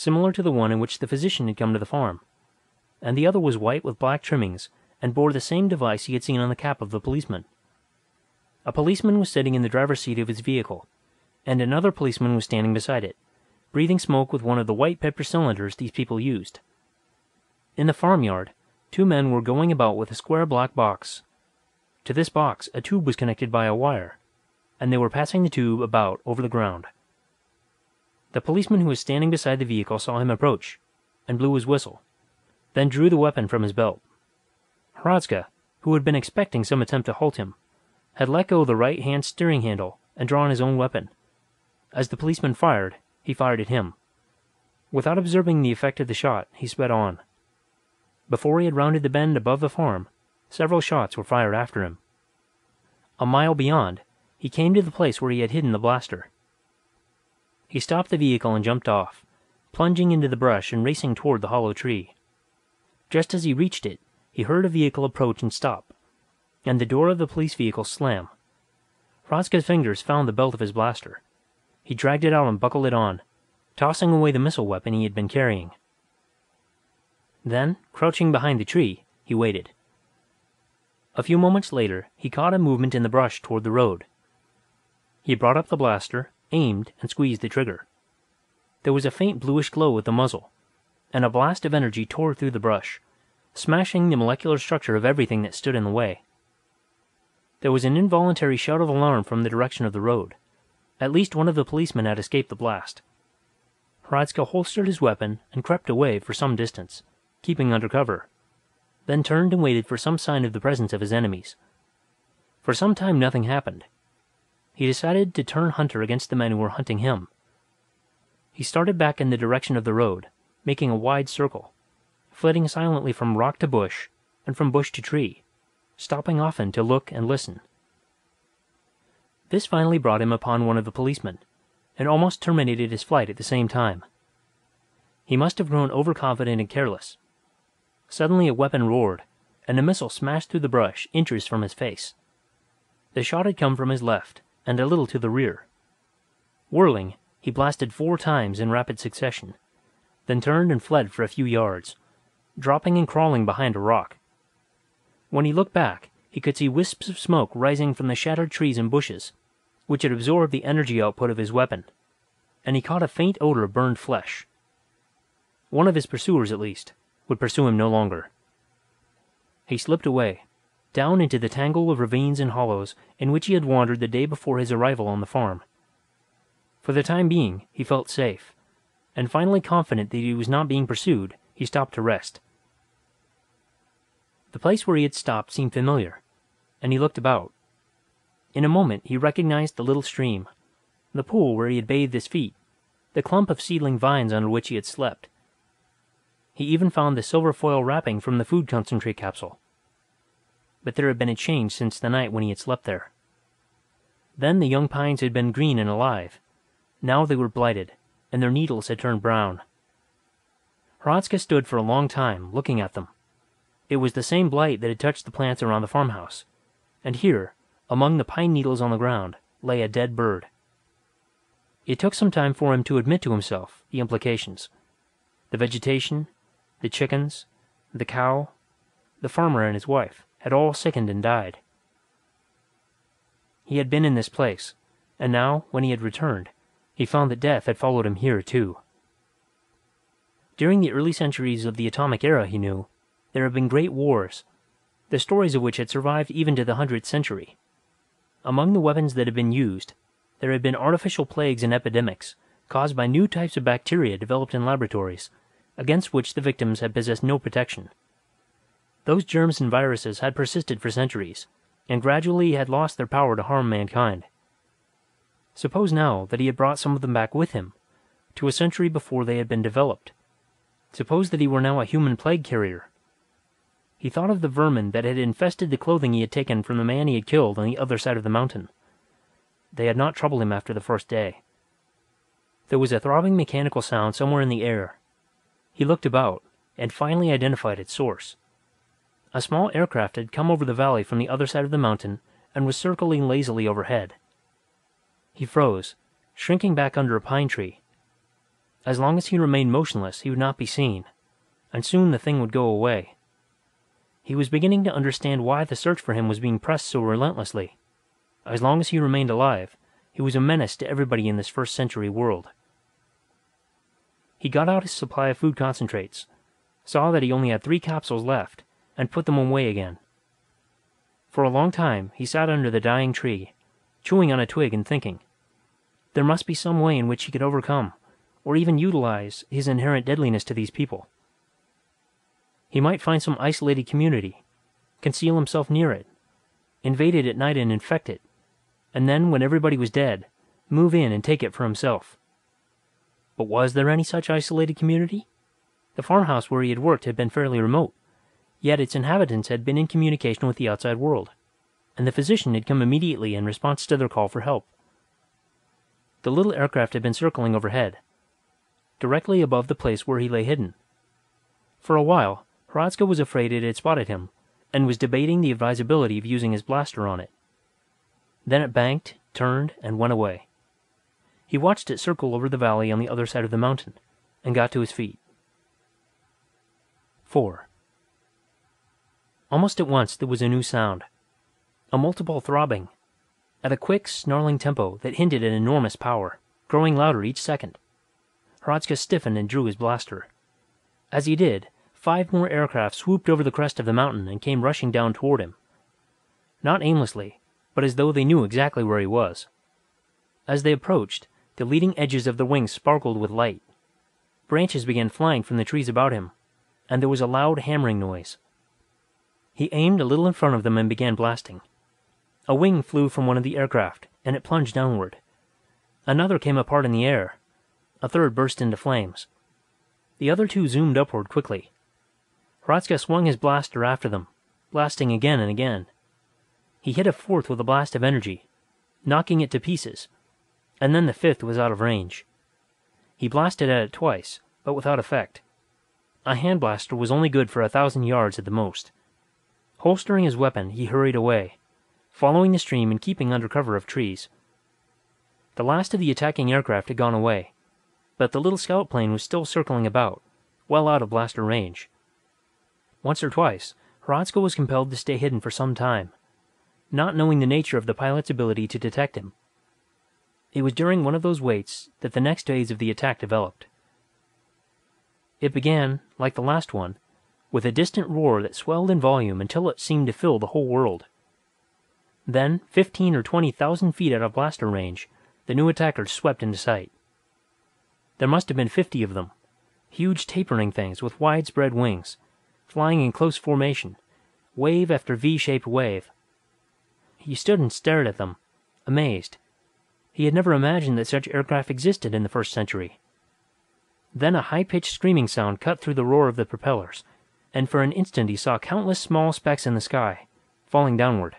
similar to the one in which the physician had come to the farm, and the other was white with black trimmings and bore the same device he had seen on the cap of the policeman. A policeman was sitting in the driver's seat of his vehicle, and another policeman was standing beside it, breathing smoke with one of the white paper cylinders these people used. In the farmyard, two men were going about with a square black box. To this box a tube was connected by a wire, and they were passing the tube about over the ground. The policeman who was standing beside the vehicle saw him approach, and blew his whistle, then drew the weapon from his belt. Hradzka, who had been expecting some attempt to halt him, had let go the right-hand steering handle and drawn his own weapon. As the policeman fired, he fired at him. Without observing the effect of the shot, he sped on. Before he had rounded the bend above the farm, several shots were fired after him. A mile beyond, he came to the place where he had hidden the blaster. He stopped the vehicle and jumped off, plunging into the brush and racing toward the hollow tree. Just as he reached it, he heard a vehicle approach and stop, and the door of the police vehicle slam. Hradzka's fingers found the belt of his blaster. He dragged it out and buckled it on, tossing away the missile weapon he had been carrying. Then, crouching behind the tree, he waited. A few moments later, he caught a movement in the brush toward the road. He brought up the blaster, aimed, and squeezed the trigger. There was a faint bluish glow at the muzzle, and a blast of energy tore through the brush, smashing the molecular structure of everything that stood in the way. There was an involuntary shout of alarm from the direction of the road. At least one of the policemen had escaped the blast. Hradzka holstered his weapon and crept away for some distance, keeping under cover, then turned and waited for some sign of the presence of his enemies. For some time nothing happened. He decided to turn hunter against the men who were hunting him. He started back in the direction of the road, making a wide circle, flitting silently from rock to bush and from bush to tree, stopping often to look and listen. This finally brought him upon one of the policemen, and almost terminated his flight at the same time. He must have grown overconfident and careless. Suddenly a weapon roared, and a missile smashed through the brush inches from his face. The shot had come from his left, and a little to the rear. Whirling, he blasted 4 times in rapid succession, then turned and fled for a few yards, dropping and crawling behind a rock. When he looked back, he could see wisps of smoke rising from the shattered trees and bushes, which had absorbed the energy output of his weapon, and he caught a faint odor of burned flesh. One of his pursuers, at least, would pursue him no longer. He slipped away, down into the tangle of ravines and hollows in which he had wandered the day before his arrival on the farm. For the time being, he felt safe, and finally confident that he was not being pursued, he stopped to rest. The place where he had stopped seemed familiar, and he looked about. In a moment he recognized the little stream, the pool where he had bathed his feet, the clump of seedling vines under which he had slept. He even found the silver foil wrapping from the food concentrate capsule. But there had been a change since the night when he had slept there. Then the young pines had been green and alive. Now they were blighted, and their needles had turned brown. Hradzka stood for a long time, looking at them. It was the same blight that had touched the plants around the farmhouse, and here, among the pine needles on the ground, lay a dead bird. It took some time for him to admit to himself the implications. The vegetation, the chickens, the cow, the farmer and his wife had all sickened and died. He had been in this place, and now, when he had returned, he found that death had followed him here too. During the early centuries of the atomic era, he knew, there had been great wars, the stories of which had survived even to the 100th century. Among the weapons that had been used, there had been artificial plagues and epidemics caused by new types of bacteria developed in laboratories, against which the victims had possessed no protection. Those germs and viruses had persisted for centuries, and gradually had lost their power to harm mankind. Suppose now that he had brought some of them back with him, to a century before they had been developed. Suppose that he were now a human plague carrier. He thought of the vermin that had infested the clothing he had taken from the man he had killed on the other side of the mountain. They had not troubled him after the first day. There was a throbbing mechanical sound somewhere in the air. He looked about, and finally identified its source. A small aircraft had come over the valley from the other side of the mountain and was circling lazily overhead. He froze, shrinking back under a pine tree. As long as he remained motionless, he would not be seen, and soon the thing would go away. He was beginning to understand why the search for him was being pressed so relentlessly. As long as he remained alive, he was a menace to everybody in this first-century world. He got out his supply of food concentrates, saw that he only had 3 capsules left, and put them away again. For a long time, he sat under the dying tree, chewing on a twig and thinking. There must be some way in which he could overcome, or even utilize, his inherent deadliness to these people. He might find some isolated community, conceal himself near it, invade it at night and infect it, and then, when everybody was dead, move in and take it for himself. But was there any such isolated community? The farmhouse where he had worked had been fairly remote, yet its inhabitants had been in communication with the outside world, and the physician had come immediately in response to their call for help. The little aircraft had been circling overhead, directly above the place where he lay hidden. For a while, Hradzka was afraid it had spotted him, and was debating the advisability of using his blaster on it. Then it banked, turned, and went away. He watched it circle over the valley on the other side of the mountain, and got to his feet. 4. Almost at once there was a new sound. A multiple throbbing, at a quick, snarling tempo that hinted at enormous power, growing louder each second. Hradzka stiffened and drew his blaster. As he did, 5 more aircraft swooped over the crest of the mountain and came rushing down toward him. Not aimlessly, but as though they knew exactly where he was. As they approached, the leading edges of their wings sparkled with light. Branches began flying from the trees about him, and there was a loud hammering noise. He aimed a little in front of them and began blasting. A wing flew from one of the aircraft, and it plunged downward. Another came apart in the air. A third burst into flames. The other 2 zoomed upward quickly. Hradzka swung his blaster after them, blasting again and again. He hit a 4th with a blast of energy, knocking it to pieces, and then the 5th was out of range. He blasted at it twice, but without effect. A hand blaster was only good for 1,000 yards at the most. Holstering his weapon, he hurried away, following the stream and keeping under cover of trees. The last of the attacking aircraft had gone away, but the little scout plane was still circling about, well out of blaster range. Once or twice, Hradzka was compelled to stay hidden for some time, not knowing the nature of the pilot's ability to detect him. It was during one of those waits that the next phase of the attack developed. It began, like the last one, with a distant roar that swelled in volume until it seemed to fill the whole world. Then, 15 or 20,000 feet out of blaster range, the new attackers swept into sight. There must have been 50 of them, huge tapering things with widespread wings, flying in close formation, wave after V-shaped wave. He stood and stared at them, amazed. He had never imagined that such aircraft existed in the first century. Then a high-pitched screaming sound cut through the roar of the propellers, and for an instant he saw countless small specks in the sky, falling downward.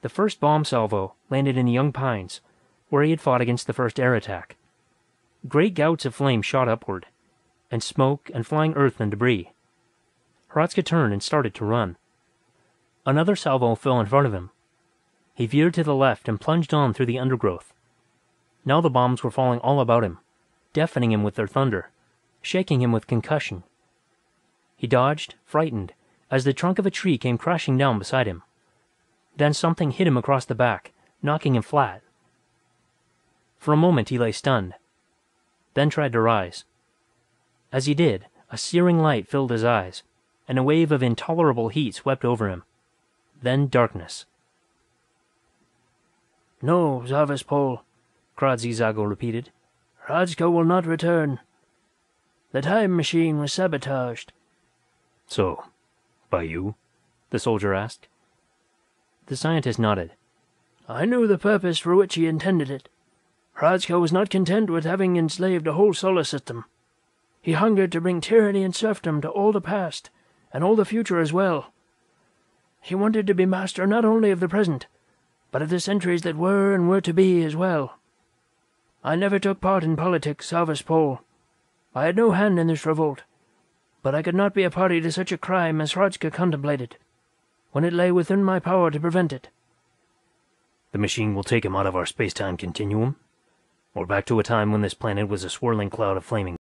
The first bomb salvo landed in the young pines, where he had fought against the first air attack. Great gouts of flame shot upward, and smoke and flying earth and debris. Hradzka turned and started to run. Another salvo fell in front of him. He veered to the left and plunged on through the undergrowth. Now the bombs were falling all about him, deafening him with their thunder, shaking him with concussion. He dodged, frightened, as the trunk of a tree came crashing down beside him. Then something hit him across the back, knocking him flat. For a moment he lay stunned, then tried to rise. As he did, a searing light filled his eyes, and a wave of intolerable heat swept over him. Then darkness. "No, Zarvaspol," Kradzi-Zago repeated. "Hradzka will not return. The time machine was sabotaged." "So, by you?" the soldier asked. The scientist nodded. "I knew the purpose for which he intended it. Hradzka was not content with having enslaved a whole solar system. He hungered to bring tyranny and serfdom to all the past, and all the future as well. He wanted to be master not only of the present, but of the centuries that were and were to be as well. I never took part in politics, Zarvaspol. I had no hand in this revolt, but I could not be a party to such a crime as Hradzka contemplated, when it lay within my power to prevent it." "The machine will take him out of our space-time continuum?" or back to a time when this planet was a swirling cloud of flaming